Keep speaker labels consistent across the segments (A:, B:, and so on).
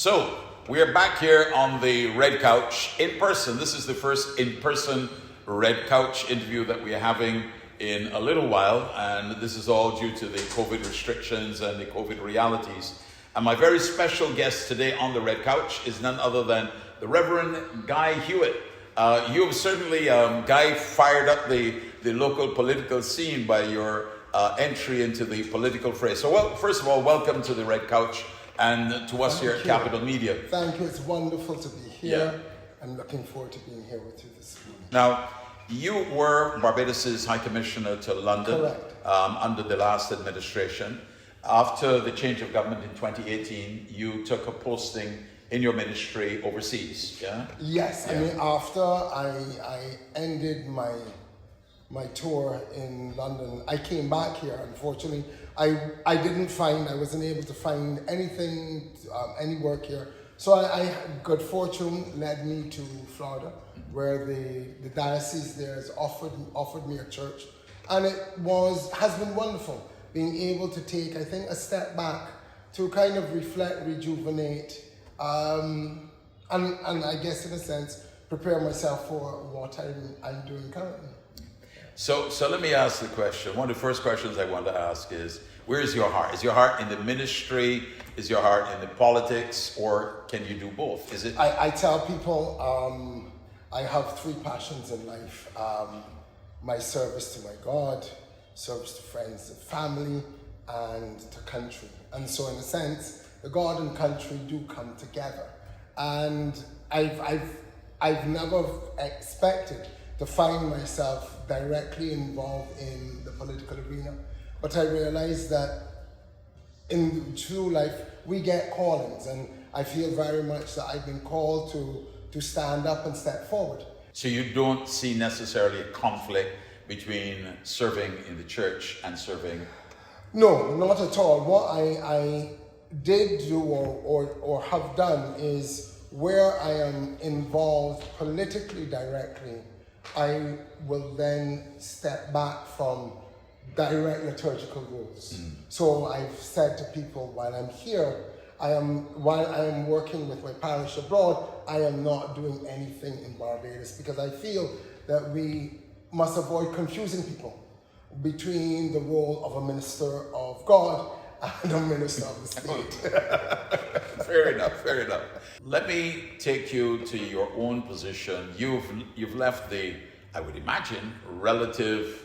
A: So, we're back here on the Red Couch in person. This is the first in-person Red Couch interview that we're having in a little while, and this is all due to the COVID restrictions and the COVID realities. And my very special guest today on the Red Couch is none other than the Reverend Guy Hewitt. You have certainly, Guy, fired up the local political scene by your entry into the political fray. So, well, first of all, welcome to the Red Couch and to us here at Capital Media.
B: Thank you. It's wonderful to be here. I'm looking forward to being here with you this morning.
A: Now, you were Barbados' High Commissioner to London.
B: Correct.
A: Under the last administration. After the change of government in 2018, you took a posting in your ministry overseas, yeah?
B: Yes, I mean, after I ended my tour in London, I came back here. Unfortunately, I wasn't able to find anything, any work here. So I good fortune led me to Florida, where the diocese there has offered me a church, and it has been wonderful being able to take, I think, a step back to kind of reflect, rejuvenate, and I guess in a sense prepare myself for what I'm doing currently.
A: So let me ask the question. One of the first questions I want to ask is, where is your heart? Is your heart in the ministry? Is your heart in the politics? Or can you do both? Is it?
B: I tell people I have three passions in life. My service to my God, service to friends and family, and to country. And so in a sense, the God and country do come together. And I've never expected to find myself directly involved in the political arena. But I realized that through life, we get callings, and I feel very much that I've been called to stand up and step forward.
A: So you don't see necessarily a conflict between serving in the church and serving?
B: No, not at all. What I did do or have done is, where I am involved politically directly, I will then step back from direct liturgical roles. So I've said to people, while I'm here, while I am working with my parish abroad, I am not doing anything in Barbados, because I feel that we must avoid confusing people between the role of a minister of God and a minister of the state.
A: Fair enough. Let me take you to your own position. You've left the, I would imagine, relative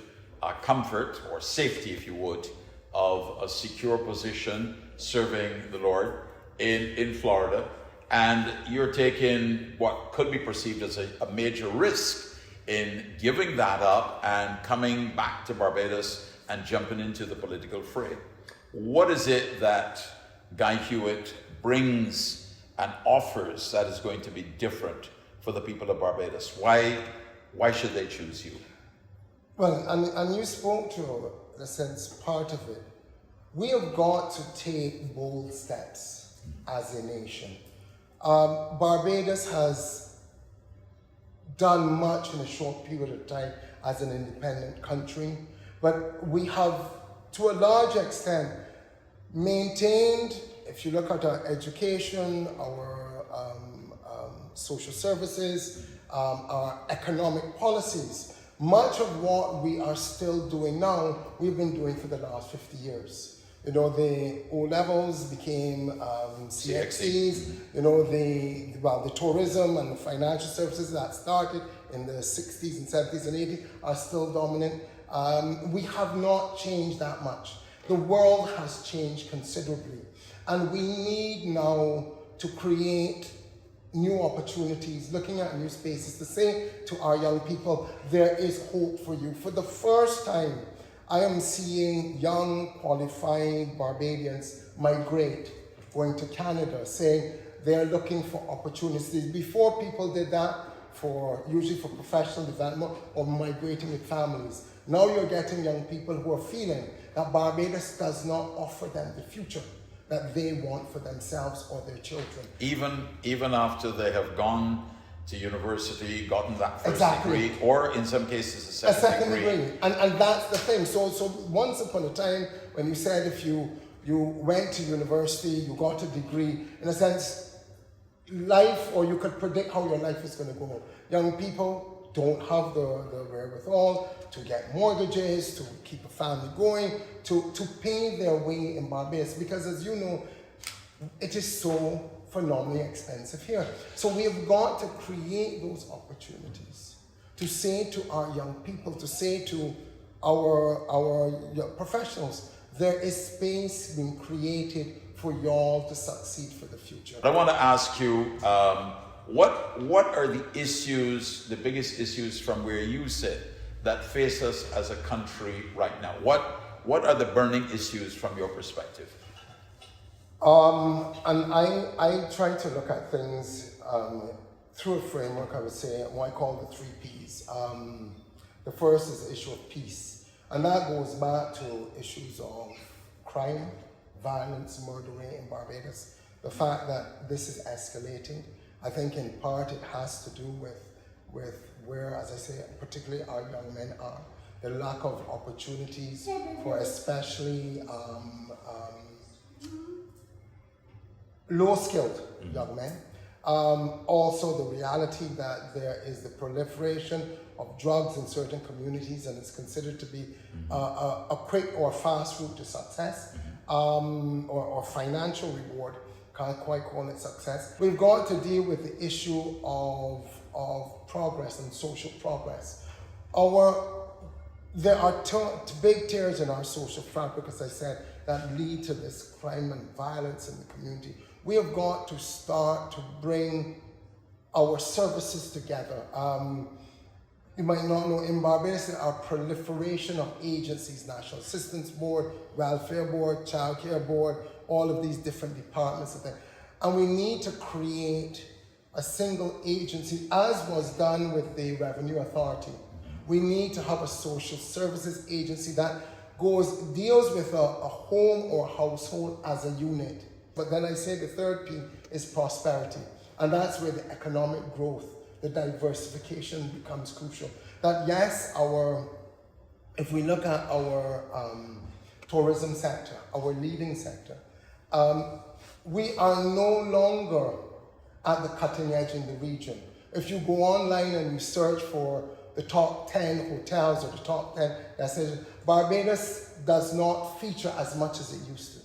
A: comfort or safety, if you would, of a secure position serving the Lord in Florida, and you're taking what could be perceived as a major risk in giving that up and coming back to Barbados and jumping into the political fray. What is it that Guy Hewitt brings and offers that is going to be different for the people of Barbados? Why should they choose you?
B: Well, and you spoke to, in a sense, part of it. We have got to take bold steps as a nation. Barbados has done much in a short period of time as an independent country, but we have, to a large extent, maintained, if you look at our education, our social services, our economic policies, much of what we are still doing now, we've been doing for the last 50 years. You know, the O-levels became CXCs, you know, the tourism and the financial services that started in the 60s and 70s and 80s are still dominant. We have not changed that much. The world has changed considerably, and we need now to create new opportunities, looking at new spaces, to say to our young people, there is hope for you. For the first time, I am seeing young, qualified Barbadians migrate, going to Canada, saying they're looking for opportunities. Before, people did that usually for professional development or migrating with families. Now you're getting young people who are feeling that Barbados does not offer them the future that they want for themselves or their children.
A: Even after they have gone to university, gotten that first
B: Exactly.
A: degree, or in some cases a second degree.
B: And that's the thing. So once upon a time, when you said if you went to university, you got a degree, in a sense, life, or you could predict how your life is going to go. Young people don't have the wherewithal to get mortgages, to keep a family going, to pay their way in Barbados, because as you know, it is so phenomenally expensive here. So we have got to create those opportunities to say to our young people, to say to our young professionals, there is space being created for y'all to succeed for the future.
A: I want to ask you, what are the issues, the biggest issues from where you sit that face us as a country right now? What are the burning issues from your perspective?
B: And I try to look at things through a framework, I would say, what I call the 3 Ps. The first is the issue of peace, and that goes back to issues of crime, violence, murder rate in Barbados. The fact that this is escalating, I think in part it has to do with where, as I say, particularly our young men are. The lack of opportunities for especially low-skilled young men. Also the reality that there is the proliferation of drugs in certain communities, and it's considered to be a quick or fast route to success, or financial reward. Can't quite call it success. We've got to deal with the issue of progress and social progress. There are big tears in our social fabric, as I said, that lead to this crime and violence in the community. We have got to start to bring our services together. You might not know, in Barbados there are proliferation of agencies, National Assistance Board, Welfare Board, Child Care Board, all of these different departments. And we need to create a single agency, as was done with the Revenue Authority. We need to have a social services agency that deals with a home or household as a unit. But then I say the third P is prosperity. And that's where the economic growth, the diversification becomes crucial. That yes, if we look at our tourism sector, our leading sector, we are no longer at the cutting edge in the region. If you go online and you search for the top 10 hotels or the top 10 destinations, Barbados does not feature as much as it used to.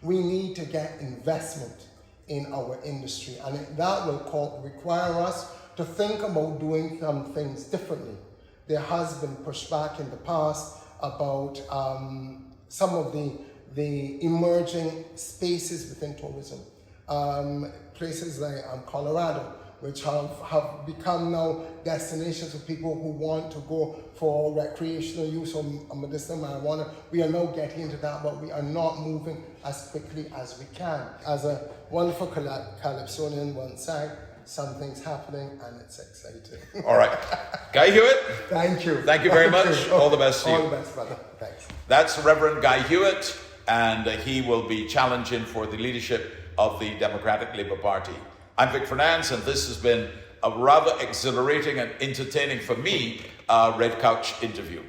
B: We need to get investment in our industry, and that will require us to think about doing some things differently. There has been pushback in the past about some of the emerging spaces within tourism. Places like Colorado, which have become now destinations for people who want to go for recreational use of medicinal marijuana. We are now getting into that, but we are not moving as quickly as we can. As a wonderful Calypsonian once said, something's happening and it's exciting.
A: All right. Guy Hewitt.
B: Thank you.
A: Thank you very much. All the best to you.
B: All the best, brother. Thanks.
A: That's Reverend Guy Hewitt, and he will be challenging for the leadership of the Democratic Labour Party. I'm Vic Fernandes, and this has been a rather exhilarating and entertaining, for me, Red Couch interview.